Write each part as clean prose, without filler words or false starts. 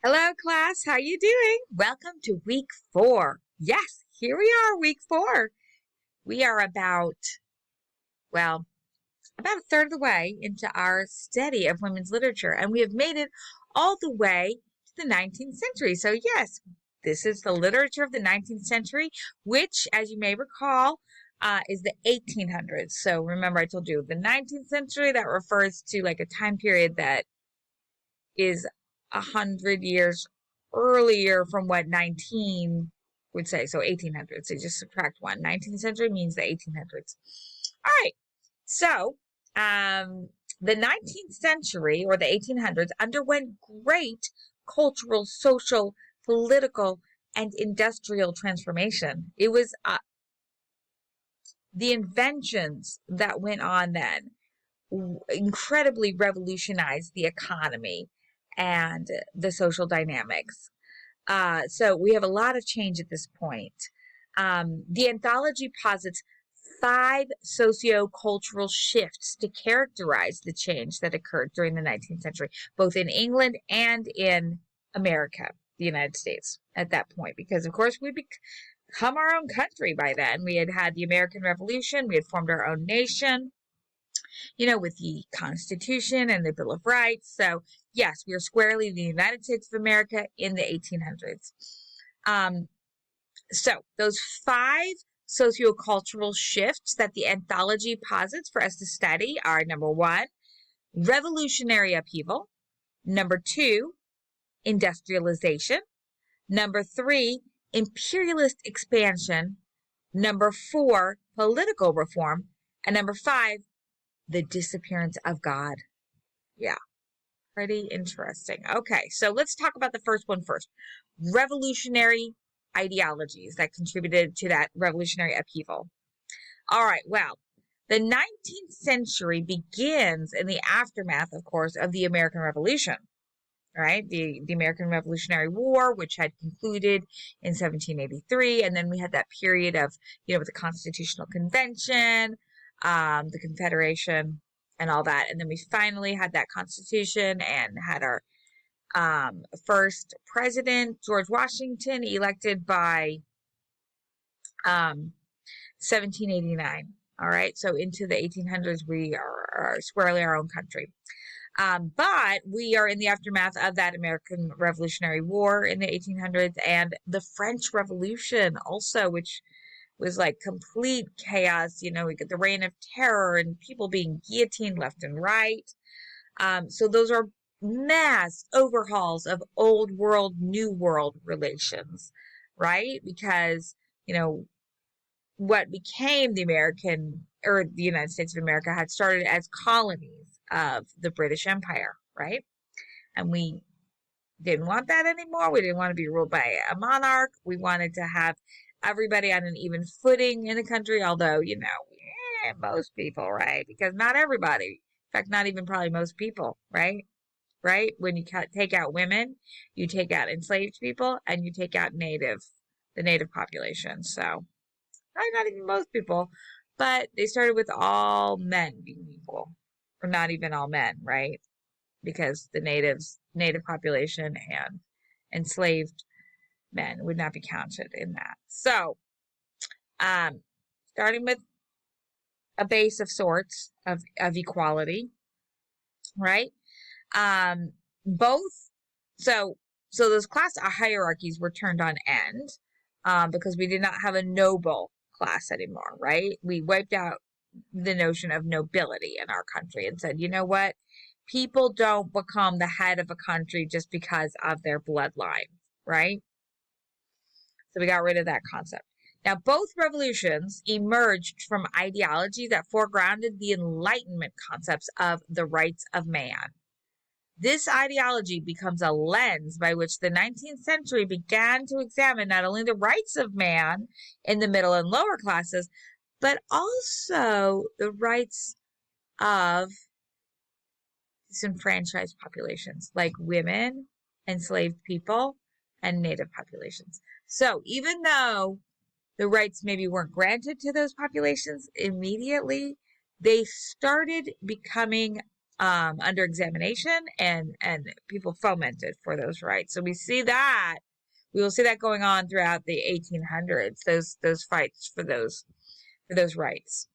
Hello, class. How you doing? Welcome to week 4. Yes, here we are, week 4. We are about a third of the way into our study of women's literature, and we have made it all the way to the 19th century. So yes, this is the literature of the 19th century, which, as you may recall, is the 1800s. So remember, I told you the 19th century, that refers to like a time period that is 100 years earlier from what 19 would say. So 1800s. So just subtract 1. 19th century means the 1800s. All right. So the 19th century or the 1800s underwent great cultural, social, political, and industrial transformation. It was the inventions that went on then incredibly revolutionized the economy and the social dynamics. So we have a lot of change at this point. The anthology posits 5 socio-cultural shifts to characterize the change that occurred during the 19th century, both in England and in America, the United States, at that point, because of course we'd become our own country by then. We had the American Revolution, we had formed our own nation, with the Constitution and the Bill of Rights. So, yes, we are squarely in the United States of America in the 1800s. So, those 5 sociocultural shifts that the anthology posits for us to study are: number 1, revolutionary upheaval; number 2, industrialization; number 3, imperialist expansion; number 4, political reform; and number 5, the disappearance of God. Yeah, pretty interesting. Okay, so let's talk about the first one first. Revolutionary ideologies that contributed to that revolutionary upheaval. All right, well, the 19th century begins in the aftermath, of course, of the American Revolution, right? The American Revolutionary War, which had concluded in 1783, and then we had that period of, with the Constitutional Convention, the Confederation, and all that. And then we finally had that Constitution and had our first president, George Washington, elected by 1789. All right, so into the 1800s, we are squarely our own country. But we are in the aftermath of that American Revolutionary War in the 1800s and the French Revolution also, which was like complete chaos. We get the reign of terror and people being guillotined left and right. So those are mass overhauls of old world, new world relations, right? Because, what became the American or the United States of America had started as colonies of the British Empire, right? And we didn't want that anymore. We didn't want to be ruled by a monarch. We wanted to have everybody on an even footing in the country, although, most people, right? Because not everybody, in fact, not even probably most people, right? Right? When you take out women, you take out enslaved people, and you take out the native population. So, probably not even most people, but they started with all men being equal, or not even all men, right? Because the native population and enslaved men would not be counted in that. So, starting with a base of sorts of equality, right? Both, so those class hierarchies were turned on end, because we did not have a noble class anymore, right? We wiped out the notion of nobility in our country and said, you know what? People don't become the head of a country just because of their bloodline, right? So we got rid of that concept. Now, both revolutions emerged from ideology that foregrounded the Enlightenment concepts of the rights of man. This ideology becomes a lens by which the 19th century began to examine not only the rights of man in the middle and lower classes, but also the rights of disenfranchised populations like women, enslaved people, and native populations. So even though the rights maybe weren't granted to those populations immediately, they started becoming under examination, and people fomented for those rights. So we will see that going on throughout the 1800s. Those fights for those rights.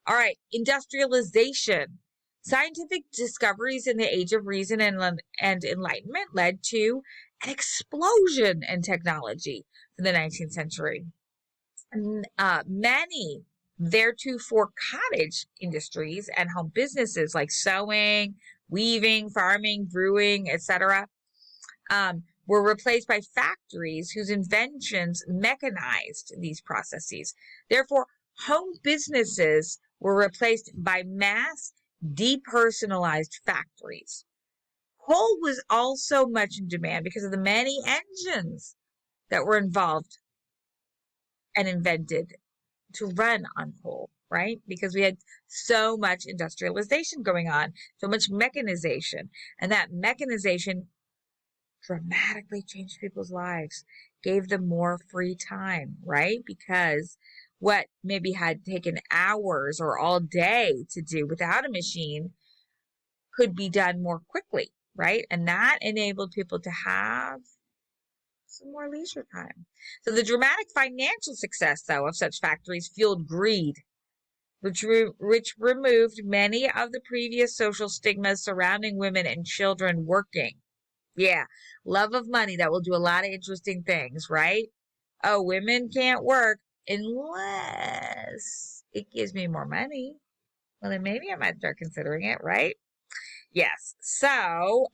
All right, industrialization. Scientific discoveries in the age of reason and enlightenment led to an explosion in technology in the 19th century. Many theretofore cottage industries and home businesses like sewing, weaving, farming, brewing, etc., were replaced by factories whose inventions mechanized these processes. Therefore, home businesses were replaced by mass depersonalized factories. Coal was also much in demand because of the many engines that were involved and invented to run on coal, right? Because we had so much industrialization going on, so much mechanization, and that mechanization dramatically changed people's lives, gave them more free time, right? Because what maybe had taken hours or all day to do without a machine could be done more quickly, right? And that enabled people to have some more leisure time. So the dramatic financial success, though, of such factories fueled greed, which removed many of the previous social stigmas surrounding women and children working. Yeah, love of money, that will do a lot of interesting things, right? Oh, women can't work unless it gives me more money. Well, then maybe I might start considering it, right? Yes. So,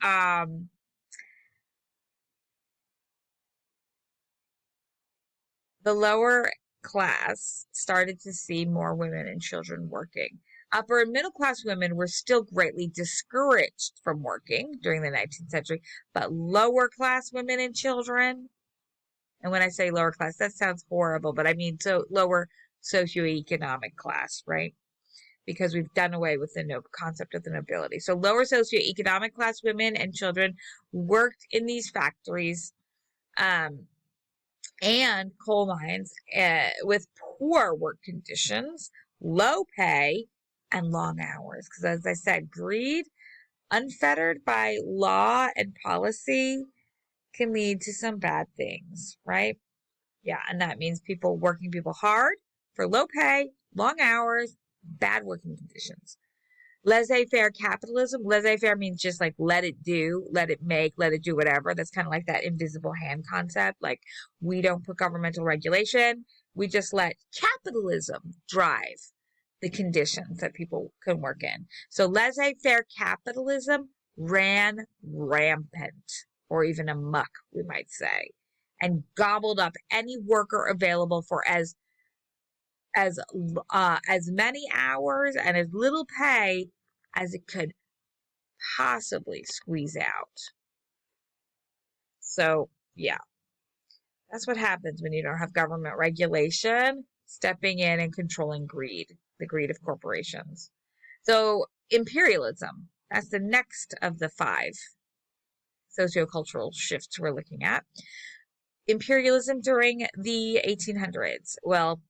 the lower class started to see more women and children working. Upper and middle class women were still greatly discouraged from working during the 19th century, but lower class women and children, and when I say lower class, that sounds horrible, but I mean so lower socioeconomic class, right? Because we've done away with the concept of the nobility. So lower socioeconomic class women and children worked in these factories, and coal mines with poor work conditions, low pay, and long hours. Because as I said, greed, unfettered by law and policy, can lead to some bad things, right? Yeah, and that means working people hard for low pay, long hours, bad working conditions. Laissez-faire capitalism. Laissez-faire means just like let it do, let it make, let it do whatever. That's kind of like that invisible hand concept. Like we don't put governmental regulation. We just let capitalism drive the conditions that people can work in. So laissez-faire capitalism ran rampant, or even amok, we might say, and gobbled up any worker available for as many hours and as little pay as it could possibly squeeze out. So, yeah, that's what happens when you don't have government regulation stepping in and controlling greed, the greed of corporations. So, imperialism, that's the next of the 5 sociocultural shifts we're looking at. Imperialism during the 1800s. Well,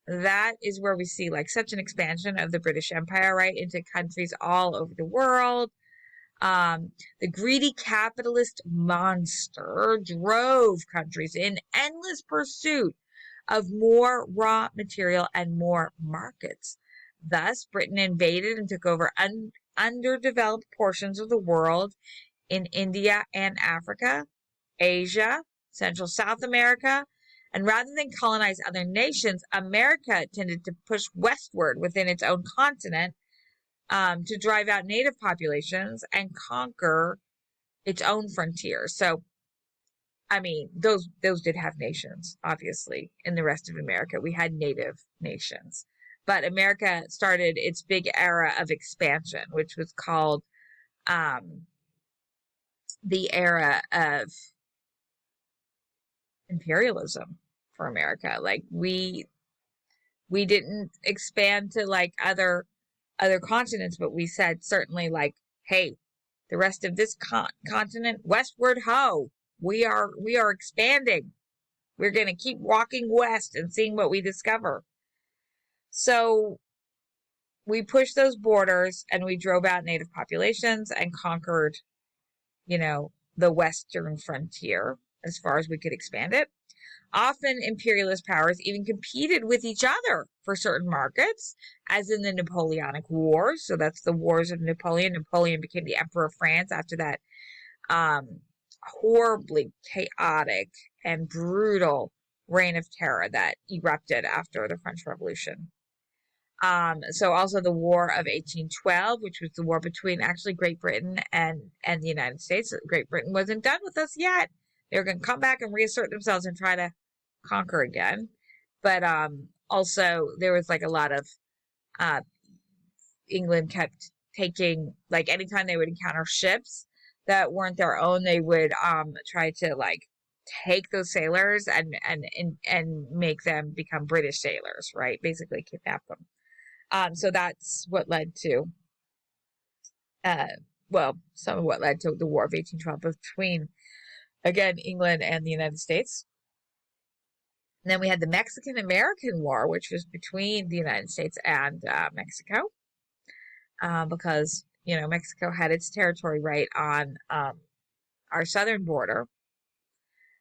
that is where we see like such an expansion of the British Empire, right, into countries all over the world. The greedy capitalist monster drove countries in endless pursuit of more raw material and more markets. Thus, Britain invaded and took over underdeveloped portions of the world in India and Africa, Asia, Central South America, and rather than colonize other nations, America tended to push westward within its own continent to drive out native populations and conquer its own frontiers. So, I mean, those did have nations, obviously. In the rest of America, we had native nations. But America started its big era of expansion, which was called the era of imperialism for America. Like we didn't expand to like other continents, but we said certainly like, hey, the rest of this continent, westward ho, we are expanding. We're going to keep walking west and seeing what we discover. So we pushed those borders and we drove out native populations and conquered, the western frontier as far as we could expand it. Often imperialist powers even competed with each other for certain markets, as in the Napoleonic Wars. So that's the Wars of Napoleon. Napoleon became the Emperor of France after that horribly chaotic and brutal reign of terror that erupted after the French Revolution. So also the War of 1812, which was the war between actually Great Britain and the United States. Great Britain wasn't done with us yet. They were going to come back and reassert themselves and try to conquer again. But also there was like a lot of England kept taking, like, anytime they would encounter ships that weren't their own, they would try to like take those sailors and make them become British sailors, right? Basically kidnap them. So that's what led to some of what led to the War of 1812 between, again, England and the United States. And then we had the Mexican-American War, which was between the United States and Mexico, because, Mexico had its territory right on our southern border.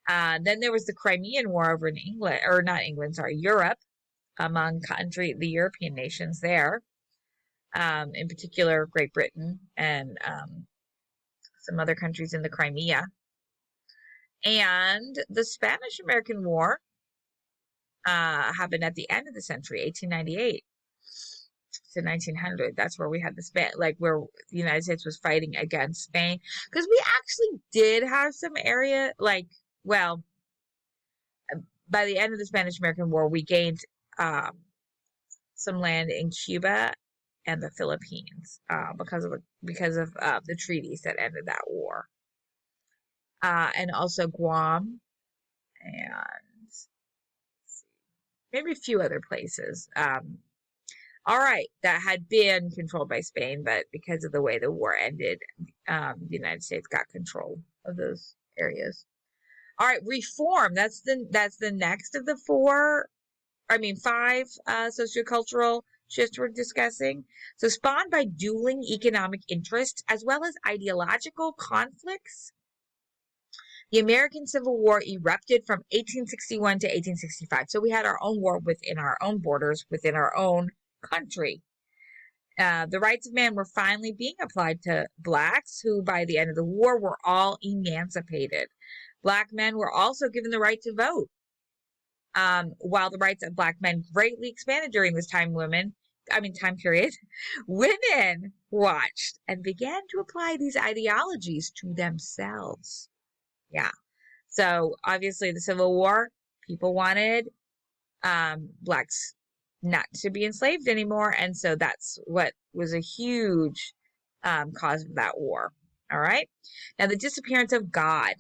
Then there was the Crimean War over in Europe, among the European nations there, in particular Great Britain and some other countries in the Crimea. And the Spanish-American War happened at the end of the century, 1898 to 1900. That's where we had where the United States was fighting against Spain, because we actually did have some area, by the end of the Spanish-American War, we gained some land in Cuba and the Philippines because of the treaties that ended that war, and also Guam and maybe a few other places. All right, that had been controlled by Spain, but because of the way the war ended, the United States got control of those areas. All right, reform. That's the next of the five sociocultural shifts we're discussing. So spawned by dueling economic interests as well as ideological conflicts, the American Civil War erupted from 1861 to 1865. So we had our own war within our own borders, within our own country. The rights of man were finally being applied to blacks, who by the end of the war were all emancipated. Black men were also given the right to vote. While the rights of black men greatly expanded during this time period, women watched and began to apply these ideologies to themselves. Yeah. So obviously the Civil War, people wanted blacks not to be enslaved anymore. And so that's what was a huge cause of that war. All right. Now, the disappearance of God.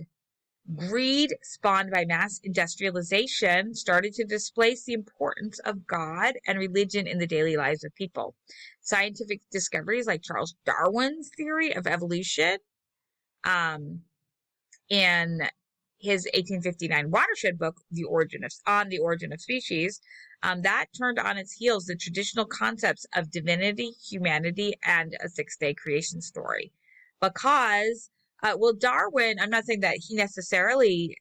Greed, spawned by mass industrialization, started to displace the importance of God and religion in the daily lives of people. Scientific discoveries like Charles Darwin's theory of evolution, in his 1859 watershed book, On the Origin of Species, that turned on its heels the traditional concepts of divinity, humanity, and a six-day creation story. Because Darwin, I'm not saying that he necessarily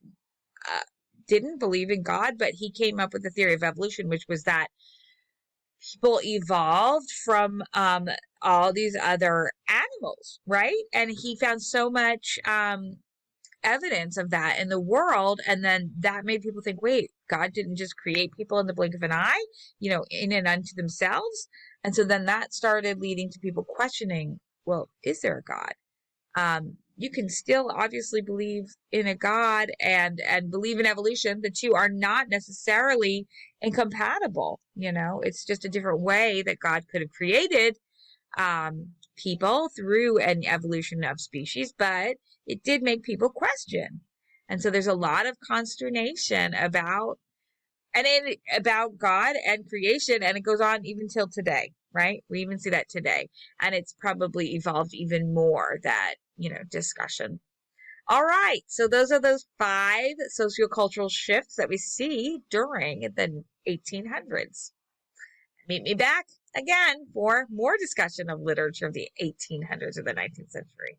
didn't believe in God, but he came up with the theory of evolution, which was that people evolved from all these other animals, right? And he found so much evidence of that in the world, and then that made people think, wait, God didn't just create people in the blink of an eye, in and unto themselves. And so then that started leading to people questioning, well, is there a God? You can still obviously believe in a God and believe in evolution. The two are not necessarily incompatible. It's just a different way that God could have created people through an evolution of species, but it did make people question. And so there's a lot of consternation about God and creation, and it goes on even till today, right? We even see that today, and it's probably evolved even more, that discussion. All right, so those are those 5 sociocultural shifts that we see during the 1800s. Meet me back again for more discussion of literature of the 1800s or the 19th century.